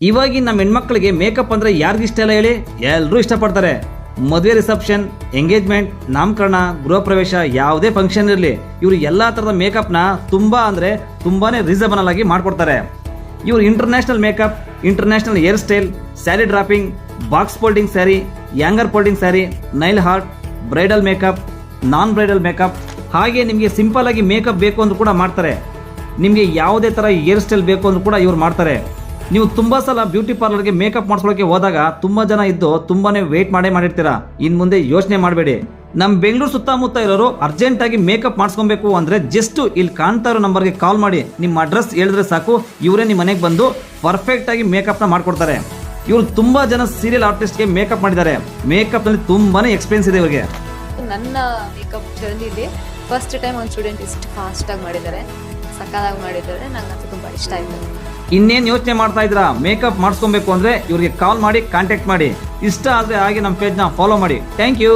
ಇವಾಗಿನ ನಮ್ಮ ಹೆಣ್ಮಕ್ಳಿಗೆ ಮೇಕಪ್ ಅಂದ್ರೆ ಯಾರಿಗೂ ಇಷ್ಟ ಇಲ್ಲ ಹೇಳಿ? ಎಲ್ಲರೂ ಇಷ್ಟಪಡ್ತಾರೆ. ಮದುವೆ, ರಿಸೆಪ್ಷನ್, ಎಂಗೇಜ್ಮೆಂಟ್, ನಾಮಕರಣ, ಗೃಹ ಪ್ರವೇಶ, ಯಾವುದೇ ಫಂಕ್ಷನ್ ಇರಲಿ, ಇವರು ಎಲ್ಲಾ ತರದ ಮೇಕಪ್ನ ತುಂಬಾನೇ ರೀಸನಬಲ್ ಆಗಿ ಮಾಡ್ಕೊಡ್ತಾರೆ. ಇವರು international makeup, international hair style, sari draping, box folding sari, ಯಾಂಗರ್ folding sari, nail art, bridal makeup, non bridal makeup, ಹಾಗೆ ನಿಮಗೆ ಸಿಂಪಲ್ ಆಗಿ ಮೇಕಪ್ ಬೇಕು ಅಂದ್ರೂ ಕೂಡ ಮಾಡ್ತಾರೆ. ನಿಮಗೆ ಯಾವುದೇ ತರ ಹೇರ್ ಸ್ಟೈಲ್ ಬೇಕು ಅಂದ್ರೂ ಕೂಡ ಇವ್ರು ಮಾಡ್ತಾರೆ. ನೀವು ತುಂಬಾ ಸಲ ಬ್ಯೂಟಿ ಪಾರ್ಲರ್ಗೆ ಮೇಕಪ್ ಮಾಡಿಸ್ಕೊಳ್ಳೋಕೆ ಹೋದಾಗ ತುಂಬಾ ಜನ ಇದ್ದು ತುಂಬಾನೇ ವೇಟ್ ಮಾಡಿರ್ತೀರಾ. ಇನ್ ಮುಂದೆ ಯೋಚನೆ ಮಾಡಬೇಡಿ. ನಮ್ಮ ಬೆಂಗಳೂರು ಸುತ್ತಮುತ್ತ ಇರೋರು ಅರ್ಜೆಂಟ್ ಆಗಿ ಮೇಕಪ್ ಮಾಡಿಸ್ಕೊಬೇಕು ಅಂದ್ರೆ ಜಸ್ಟ್ ಇಲ್ಲಿ ಕಾಣ್ತಾ ಇರೋ ನಂಬರ್ಗೆ ಕಾಲ್ ಮಾಡಿ, ನಿಮ್ಮ ಅಡ್ರೆಸ್ ಹೇಳಿದ್ರೆ ಸಾಕು, ಇವರೇ ನಿಮ್ಮ ಮನೆಗೆ ಬಂದು ಪರ್ಫೆಕ್ಟ್ ಆಗಿ ಮೇಕಪ್ ನ ಮಾಡ್ಕೊಡ್ತಾರೆ. ಇವರು ತುಂಬಾ ಜನ ಸೀರಿಯಲ್ ಆರ್ಟಿಸ್ಟ್ಗೆ ಮೇಕಪ್ ಮಾಡಿದ್ದಾರೆ. ಮೇಕಪ್ ನಲ್ಲಿ ತುಂಬಾನೇ ಎಕ್ಸ್ಪೀರಿಯನ್ಸ್ ಇದೆ ಇವರಿಗೆ. ನನ್ನ ಮೇಕಪ್ ಜರ್ನಿಲಿ ಫಸ್ಟ್ ಟೈಮ್ ಒಂದು ಸ್ಟೂಡೆಂಟ್ ಇಷ್ಟು ಫಾಸ್ಟ್ ಆಗಿ ಮಾಡಿದ್ದಾರೆ, ಸಕ್ಕತ್ತಾಗಿ ಮಾಡಿದ್ದಾರೆ. ನಂಗಂತೂ ತುಂಬಾ ಇಷ್ಟ ಆಯ್ತು. ಇನ್ನೇನು ಯೋಚನೆ ಮಾಡ್ತಾ ಇದ್ರಾ? ಮೇಕಪ್ ಮಾಡಿಸ್ಕೊಬೇಕು ಅಂದ್ರೆ ಇವ್ರಿಗೆ ಕಾಲ್ ಮಾಡಿ ಕಾಂಟ್ಯಾಕ್ಟ್ ಮಾಡಿ. ಇಷ್ಟ ಆದ್ರೆ ಹಾಗೆ ನಮ್ಮ ಪೇಜ್ನ ಫಾಲೋ ಮಾಡಿ. Thank you.